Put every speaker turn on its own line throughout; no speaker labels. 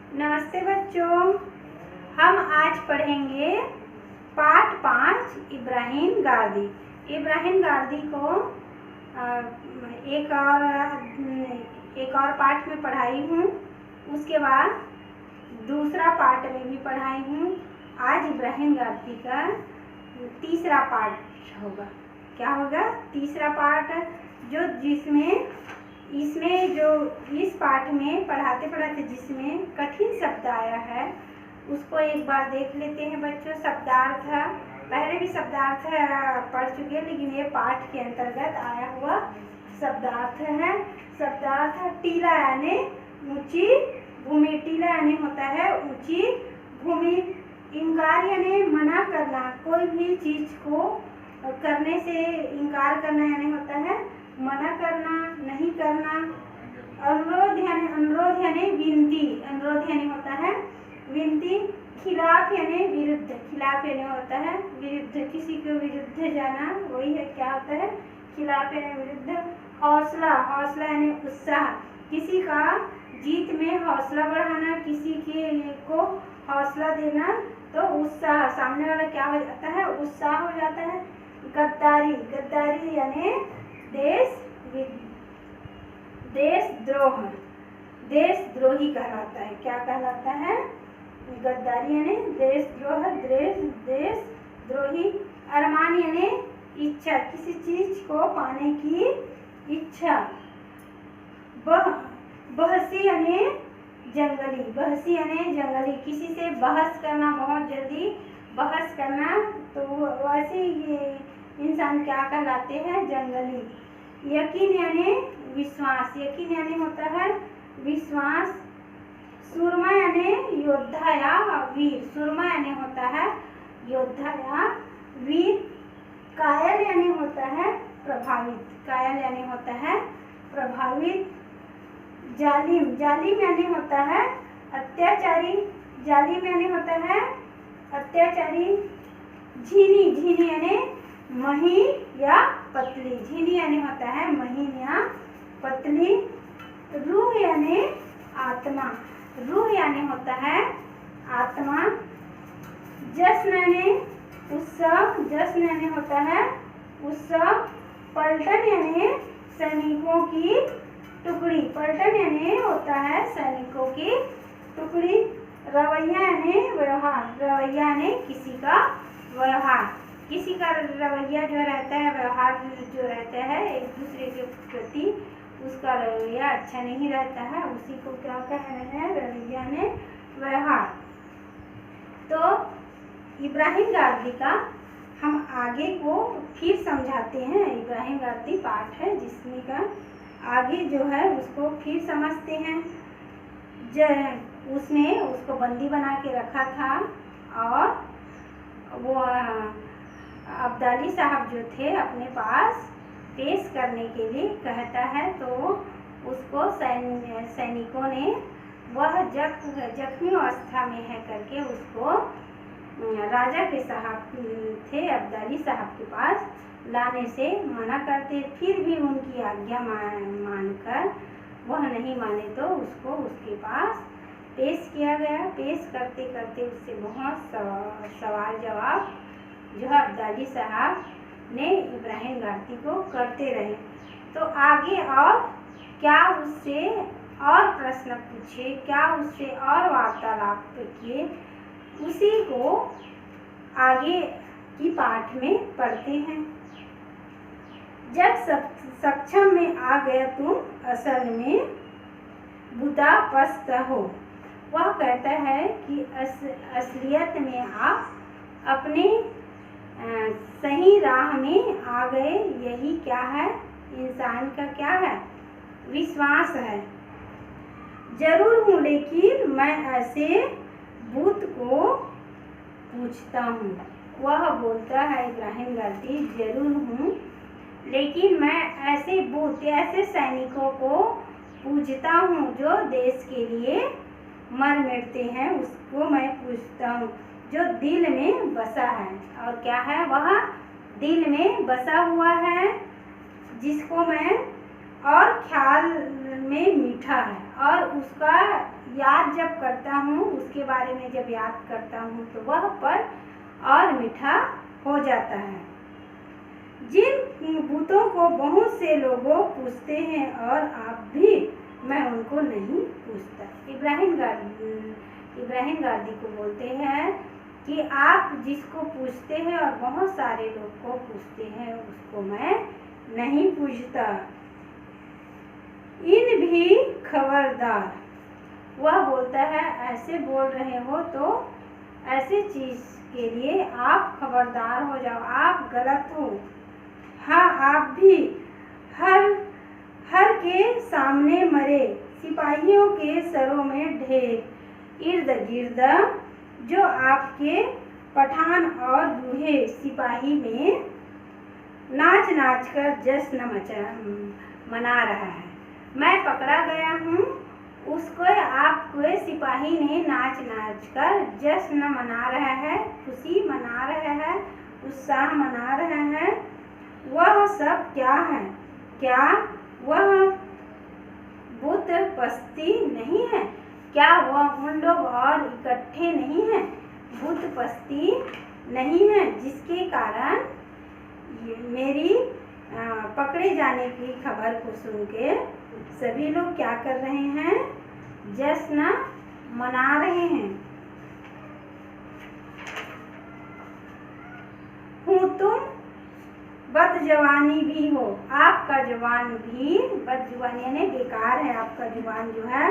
नमस्ते बच्चों। हम आज पढ़ेंगे पाठ 5 इब्राहिम गारदी। इब्राहिम गारदी को एक और पाठ में पढ़ाई हूँ, उसके बाद दूसरा पाठ में भी पढ़ाई हूँ। आज इब्राहिम गारदी का तीसरा पाठ होगा। क्या होगा? तीसरा पाठ, जो इसमें जो इस पाठ में पढ़ाते पढ़ाते जिसमें कठिन शब्द आया है उसको एक बार देख लेते हैं बच्चों। शब्दार्थ पहले भी शब्दार्थ पढ़ चुके हैं, लेकिन ये पाठ के अंतर्गत आया हुआ शब्दार्थ है। शब्दार्थ टीला यानी ऊंची भूमि। टीला यानी होता है ऊंची भूमि। इनकार यानी मना करना, कोई भी चीज को करने से इनकार करना यानी होता है मना करना, नहीं करना। अनुरोध यानी विनती। अनुरोध यानी होता है विनती। खिलाफ यानी विरुद्ध। खिलाफ यानी होता है विरुद्ध, किसी के विरुद्ध जाना, वही है क्या होता है खिलाफ यानी विरुद्ध। हौसला यानी उत्साह, किसी का जीत में हौसला बढ़ाना, किसी के को हौसला देना, तो उत्साह, सामने वाला क्या हो जाता है? उत्साह हो जाता है। गद्दारी यानी देशद्रोही कहलाता है। क्या कहलाता है? गद्दारी यानी देशद्रोही। अरमान यानी इच्छा, किसी चीज को पाने की इच्छा। बहसी यानी जंगली, किसी से बहस करना, बहुत जल्दी बहस करना, तो वैसे ये इंसान क्या कहलाते हैं? जंगली। यकीन यानी विश्वास। यकीन यानी होता है विश्वास। सूरमा यानी योद्धा या वीर। सूरमा यानी होता है योद्धा या वीर। कायल यानी होता है प्रभावित। कायल यानी होता है प्रभावित। जालिम यानी होता है अत्याचारी। जालिम यानी होता है अत्याचारी। झीनी यानी महीन या पतली। झीनी यानी होता है महीन या पतली। रूह यानी आत्मा। रूह यानी होता है आत्मा। जश्न यानी उत्सव। जश्न यानी होता है उत्सव। पलटन यानी सैनिकों की टुकड़ी। पलटन यानी होता है सैनिकों की टुकड़ी। रवैया यानी व्यवहार। रवैया यानी किसी का व्यवहार। किसी का रवैया जो रहता है, व्यवहार जो रहता है एक दूसरे के प्रति, उसका रवैया अच्छा नहीं रहता है, उसी को क्या कह रहे हैं? रवैया ने व्यवहार। तो इब्राहिम गारदी का हम आगे को फिर समझाते हैं। इब्राहिम गारदी पाठ है जिसमें का आगे जो है उसको फिर समझते हैं। उसने उसको बंदी बना के रखा था और वो अब्दाली साहब जो थे अपने पास पेश करने के लिए कहता है, तो उसको सैनिकों ने वह जख्मी अवस्था में है करके उसको राजा के साहब थे अब्दाली साहब के पास लाने से मना करते। फिर भी उनकी आज्ञा मानकर वह नहीं माने तो उसको उसके पास पेश किया गया। पेश करते करते उससे बहुत सवाल जवाब जो है अब्दाली साहब ने इब्राहिम गारदी को करते रहे। तो आगे और क्या उससे और प्रश्न पूछे, क्या उससे और वार्तालाप किए, उसी को आगे की पाठ में पढ़ते हैं। जब सक्षम में आ गया तुम असल में बुदापस्त हो। वह कहता है कि असलियत में आप अपने सही राह में आ गए। यही क्या है? इंसान का क्या है? विश्वास है। जरूर हूँ, लेकिन मैं ऐसे भूत को पूछता हूँ। वह बोलता है इब्राहिम गारदी, जरूर हूँ, लेकिन मैं ऐसे भूत, ऐसे सैनिकों को पूछता हूँ जो देश के लिए मर मिटते हैं, उसको मैं पूछता हूँ जो दिल में बसा है। और क्या है? वह दिल में बसा हुआ है, जिसको मैं और ख्याल में मीठा है, और उसका याद जब करता हूँ, उसके बारे में जब याद करता हूँ तो वह पल और मीठा हो जाता है। जिन भूतों को बहुत से लोगों पूछते हैं और आप भी, मैं उनको नहीं पूछता। इब्राहिम गांधी को बोलते हैं कि आप जिसको पूछते हैं और बहुत सारे लोग को पूछते हैं, उसको मैं नहीं पूछता। इन भी खबरदार, वह बोलता है ऐसे बोल रहे हो तो ऐसे चीज के लिए आप खबरदार हो जाओ, आप गलत हो। हाँ, आप भी हर के सामने मरे, सिपाहियों के सरों में ढेर इर्द गिर्द, जो आपके पठान और बूढ़े सिपाही में नाच नाच कर जश्न मना रहा है। मैं पकड़ा गया हूँ, उसको आपके सिपाही ने नाच नाच कर जश्न मना रहा है, खुशी मना रहा है, उत्साह मना रहा है। वह सब क्या है? क्या वह बुत पस्ती नहीं है? क्या वह उन लोग और इकट्ठे नहीं हैं? बुत पस्ती नहीं है जिसके कारण मेरी पकड़े जाने की खबर को सुन के सभी लोग क्या कर रहे हैं? जश्न मना रहे हैं। हूँ तुम बदजवानी भी हो, आपका जवान भी बदजुबान यानी बेकार है, आपका जुबान जो है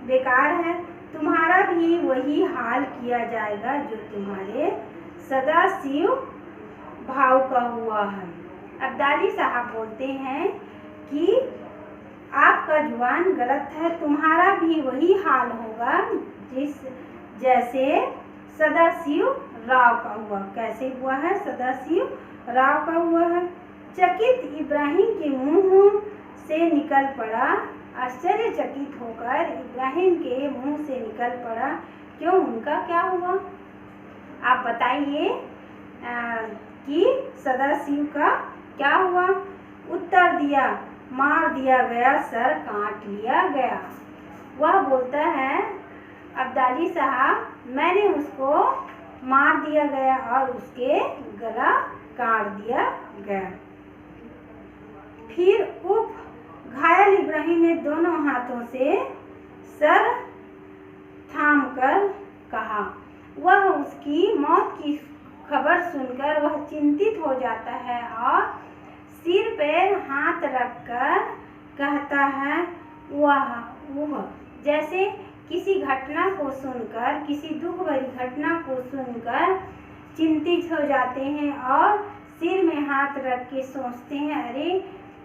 बेकार है। तुम्हारा भी वही हाल किया जाएगा जो तुम्हारे सदा शिव भाव का हुआ है। अब्दाली साहब बोलते हैं कि आपका जुबान गलत है, तुम्हारा भी वही हाल होगा जैसे सदाशिव राव का हुआ। कैसे हुआ है? सदाशिव राव का हुआ है। चकित इब्राहिम के मुंह से निकल पड़ा, आश्चर्यचकित होकर इब्राहिम के मुंह से निकल पड़ा, क्यों, उनका क्या हुआ? आप बताइए कि सदाशिव का क्या हुआ? उत्तर दिया, मार दिया गया, सर काट लिया गया। वह बोलता है अब्दाली साहब, मैंने उसको मार दिया गया और उसके गला काट दिया गया। फिर घायल इब्राहिम ने दोनों हाथों से सर थामकर कहा। वह उसकी मौत की खबर सुनकर वह चिंतित हो जाता है और सिर पर हाथ रखकर कहता है वह जैसे किसी घटना को सुनकर, किसी दुख भरी घटना को सुनकर चिंतित हो जाते हैं और सिर में हाथ रख के सोचते हैं, अरे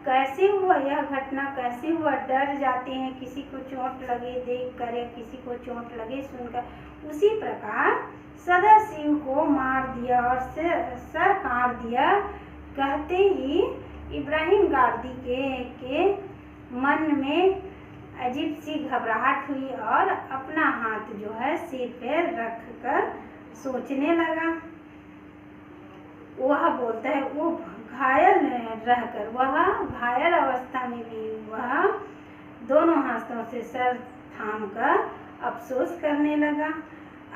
कैसे हुआ यह घटना, कैसे हुआ, डर जाते हैं किसी को चोट लगे देख कर या किसी को चोट लगे सुनकर। उसी प्रकार सदाशिव को मार दिया और सर काट दिया कहते ही इब्राहिम गांधी के मन में अजीब सी घबराहट हुई और अपना हाथ जो है सिर पर रख कर सोचने लगा। वह बोलता है, वो घायल रहकर, वह घायल अवस्था में भी वह दोनों हाथों से सर थाम कर अफसोस करने लगा।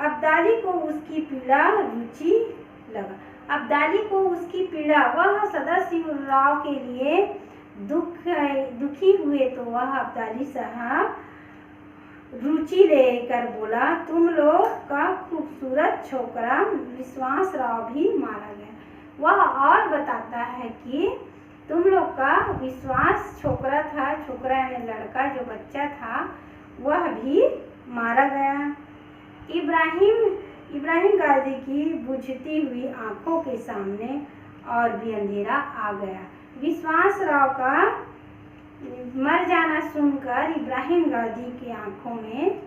अब्दाली को उसकी पीड़ा रुचि लगा। अब्दाली को उसकी पीड़ा, वह सदाशिव राव के लिए दुखी हुए तो वह अब्दाली साहब रुचि लेकर बोला, तुम लोग का खूबसूरत छोकरा विश्वास राव भी मारा गया। वह और बताता है कि तुम लोग का विश्वास छोकरा था, छोकरा यानी लड़का जो बच्चा था, वह भी मारा गया। इब्राहिम गांधी की बुझती हुई आंखों के सामने और भी अंधेरा आ गया। विश्वास राव का मर जाना सुनकर इब्राहिम गांधी की आंखों में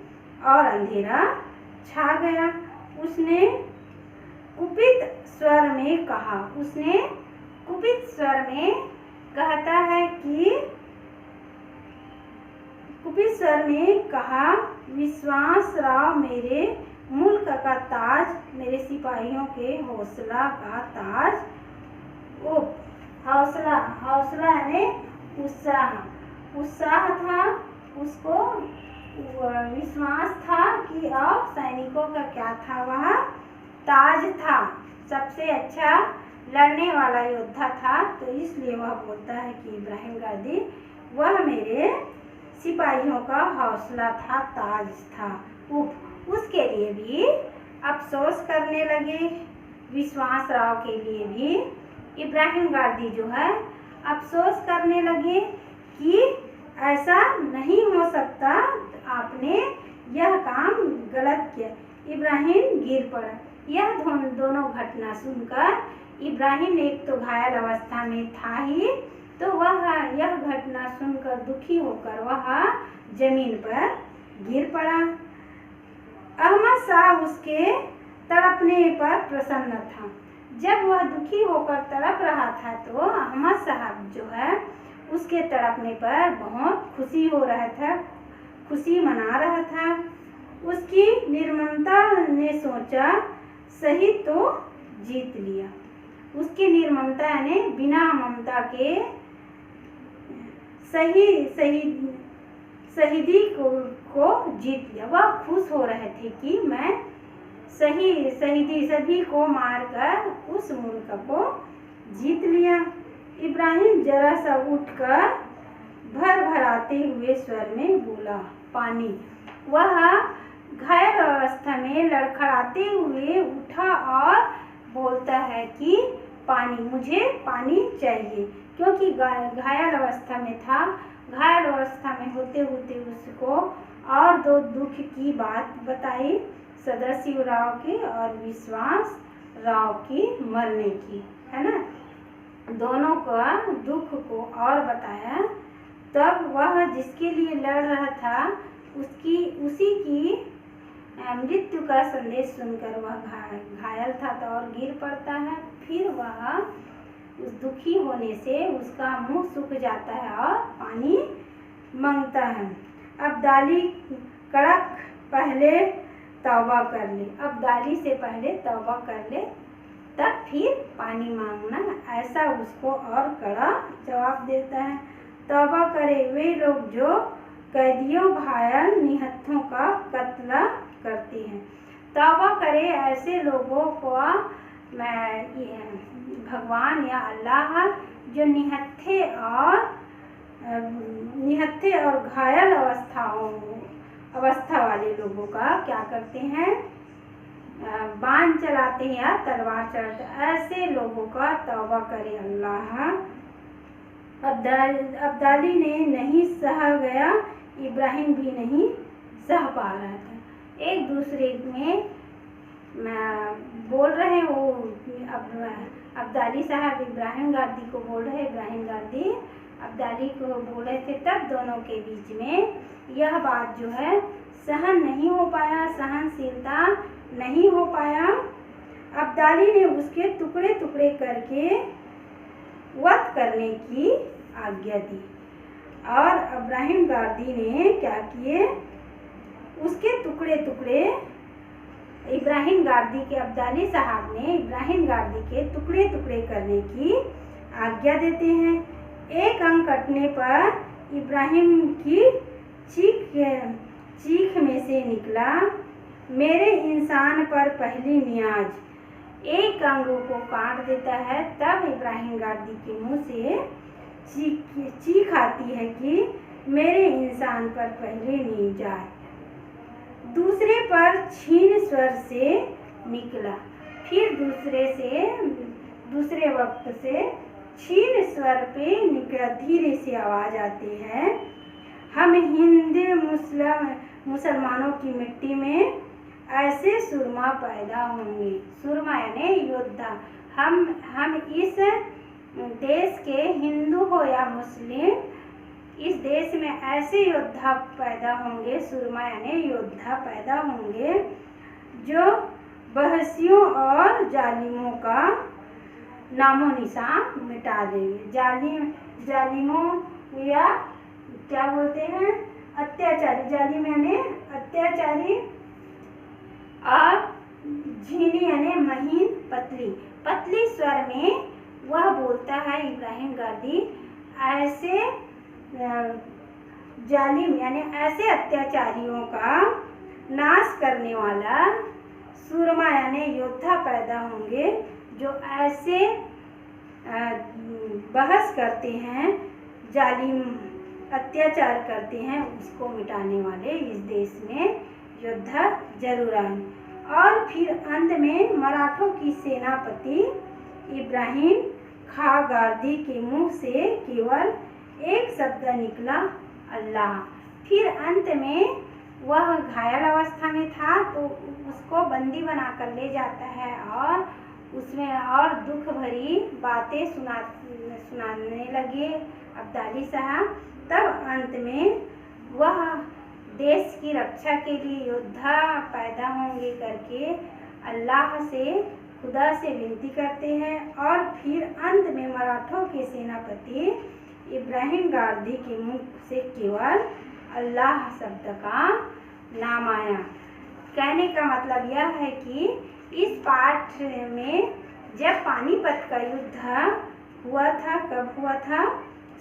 और अंधेरा छा गया। उसने कुपित स्वर में कहा, कहता है कि कुपित स्वर में कहा, विश्वास राव मेरे मुल्क का ताज, मेरे सिपाहियों के हौसला का ताज। हौसला यानी उत्साह, उत्साह था, उसको विश्वास था कि अब सैनिकों का क्या था, वह ताज था, सबसे अच्छा लड़ने वाला योद्धा था। तो इसलिए वह बोलता है कि इब्राहिम गादी वह मेरे सिपाहियों का हौसला था, ताज था। उसके लिए भी अफसोस करने लगे, विश्वास राव के लिए भी इब्राहिम गादी जो है अफसोस करने लगे कि ऐसा नहीं हो सकता, आपने यह काम गलत किया। इब्राहिम गिर पड़ा। यह दोनों घटना सुनकर इब्राहिम एक तो घायल अवस्था में था ही, तो वह यह घटना सुनकर दुखी होकर वह जमीन पर गिर पड़ा। अहमद शाह उसके तड़पने पर प्रसन्न था। जब वह दुखी होकर तड़प रहा था तो अहमद साहब जो है उसके तड़पने पर बहुत खुशी हो रहा था, खुशी मना रहा था। उसकी निर्ममता ने सोचा सही तो जीत लिया। उसकी निर्ममता ने बिना ममता के शहीदी को जीत लिया। वह खुश हो रहे थे कि मैं शहीदी सभी को मारकर उस मुल्क को जीत लिया। इब्राहिम जरा सा उठकर भरभराते हुए स्वर में बोला, पानी। वह घायल अवस्था में लड़खड़ाते हुए उठा और बोलता है कि पानी, मुझे पानी चाहिए, क्योंकि घायल अवस्था में था। घायल अवस्था में होते होते उसको और दो दुख की बात बताई, सदाशिव राव की और विश्वास राव की मरने की, है ना। दोनों का दुख को और बताया। तब वह जिसके लिए लड़ रहा था उसी की मृत्यु का संदेश सुनकर वह घायल था तो और गिर पड़ता है। फिर वह उस दुखी होने से उसका मुंह सूख जाता है और पानी मांगता है। अब्दाली कड़क पहले तौबा कर ले, अब्दाली से पहले तौबा कर ले, तब फिर पानी मांगना, ऐसा उसको और कड़ा जवाब देता है। तौबा करे वे लोग जो कैदियों घायल निहत्थों का कत्ल करते हैं। तौबा करे ऐसे लोगों को भगवान या अल्लाह जो निहत्थे और घायल अवस्था वाले लोगों का क्या करते हैं, बाण चलाते हैं या तलवार चलाते हैं, ऐसे लोगों का तौबा करे अल्लाह। अब्दाली ने नहीं सह गया, इब्राहिम भी नहीं सह पा रहा था। एक दूसरे में बोल रहे वो अब्दाली साहब इब्राहिम गादी को बोल रहे, इब्राहिम गादी अब्दाली को बोल रहे थे। तब दोनों के बीच में यह बात जो है सहन नहीं हो पाया, सहनशीलता नहीं हो पाया। अब्दाली ने उसके टुकड़े टुकड़े करके वध करने की आज्ञा दी और इब्राहिम गादी ने क्या किए, उसके टुकड़े टुकड़े इब्राहिम गादी के अब्दाली साहब ने इब्राहिम गादी के टुकड़े टुकड़े करने की आज्ञा देते हैं। एक अंग कटने पर इब्राहिम की चीख में से निकला, मेरे इंसान पर पहली नियाज। एक अंग को काट देता है तब इब्राहिम गादी के मुंह से चीख आती है कि मेरे इंसान पर पहले नियाज। दूसरे पर छीन स्वर से निकला, फिर दूसरे वक्त से छीन स्वर पे निकला, धीरे से आवाज आती है, हम हिंदू मुसलमानों की मिट्टी में ऐसे सुरमा पैदा होंगे। सुरमा यानी योद्धा। हम इस देश के हिंदू हो या मुस्लिम, इस देश में ऐसे योद्धा पैदा होंगे, सुरमा यानी योद्धा पैदा होंगे जो बहसियों और जालिमों का नामो निशान मिटा देंगे। जालिमों या क्या बोलते हैं, अत्याचारी। जालिम यानी अत्याचारी और झीनी यानी महीन, पतली स्वर में वह बोलता है इब्राहिम गादी, ऐसे जालिम यानी ऐसे अत्याचारियों का नाश करने वाला सूरमा यानी योद्धा पैदा होंगे जो ऐसे बहस करते हैं, जालिम अत्याचार करते हैं, उसको मिटाने वाले इस देश में योद्धा जरूर आए। और फिर अंत में मराठों की सेनापति इब्राहिम खाँ गारदी के मुंह से केवल एक शब्द निकला, अल्लाह। फिर अंत में वह घायल अवस्था में था तो उसको बंदी बनाकर ले जाता है और उसमें और दुख भरी बातें सुनाने लगे अब्दाली साहब। तब अंत में वह देश की रक्षा के लिए योद्धा पैदा होंगे करके अल्लाह से, खुदा से विनती करते हैं। और फिर अंत में मराठों के सेनापति इब्राहिम गारदी के मुंह से केवल अल्लाह शब्द का नाम आया। कहने का मतलब यह है कि इस पाठ में जब पानीपत का युद्ध हुआ था, कब हुआ था?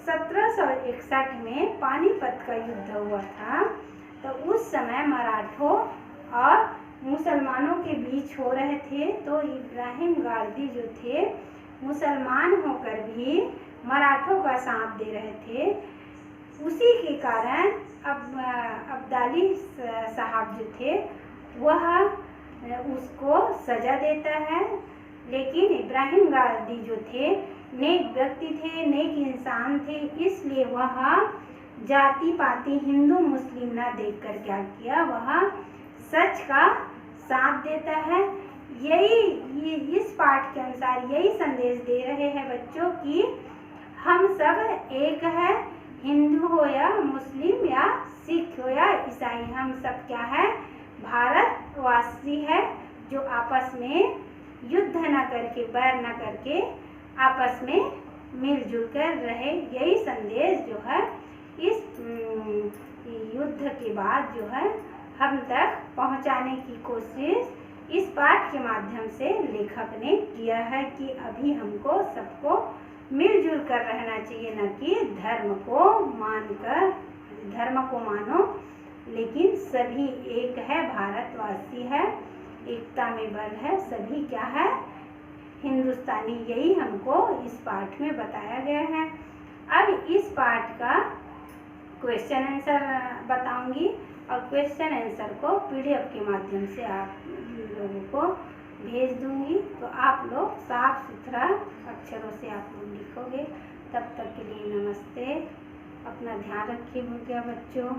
1761 में पानीपत का युद्ध हुआ था। तो उस समय मराठों और मुसलमानों के बीच हो रहे थे। तो इब्राहिम गारदी जो थे मुसलमान होकर भी मराठों का साथ दे रहे थे। उसी के कारण अब्दाली साहब जो थे वह उसको सजा देता है। लेकिन इब्राहिम गारदी जो थे नेक व्यक्ति थे, नेक इंसान थे, इसलिए वह जाति पाति हिंदू मुस्लिम ना देखकर क्या किया, वह सच का साथ देता है। यही इस पाठ के अनुसार यही संदेश दे रहे हैं बच्चों कि हम सब एक है, हिंदू हो या मुस्लिम या सिख हो या ईसाई, हम सब क्या है, भारतवासी है, जो आपस में युद्ध न करके, बैर न करके आपस में मिलजुल कर रहे। यही संदेश जो है इस युद्ध के बाद जो है हम तक पहुंचाने की कोशिश इस पाठ के माध्यम से लेखक ने किया है कि अभी हमको सबको मिलजुल कर रहना चाहिए, न कि धर्म को मानो, लेकिन सभी एक है, भारतवासी है, एकता में बल है, सभी क्या है, हिंदुस्तानी। यही हमको इस पाठ में बताया गया है। अब इस पाठ का क्वेश्चन आंसर बताऊंगी और क्वेश्चन आंसर को PDF के माध्यम से आप लोगों को भेज दूंगी। तो आप लोग साफ सुथरा अक्षरों से आप लोग लिखोगे। तब तक के लिए नमस्ते, अपना ध्यान रखिए बच्चों।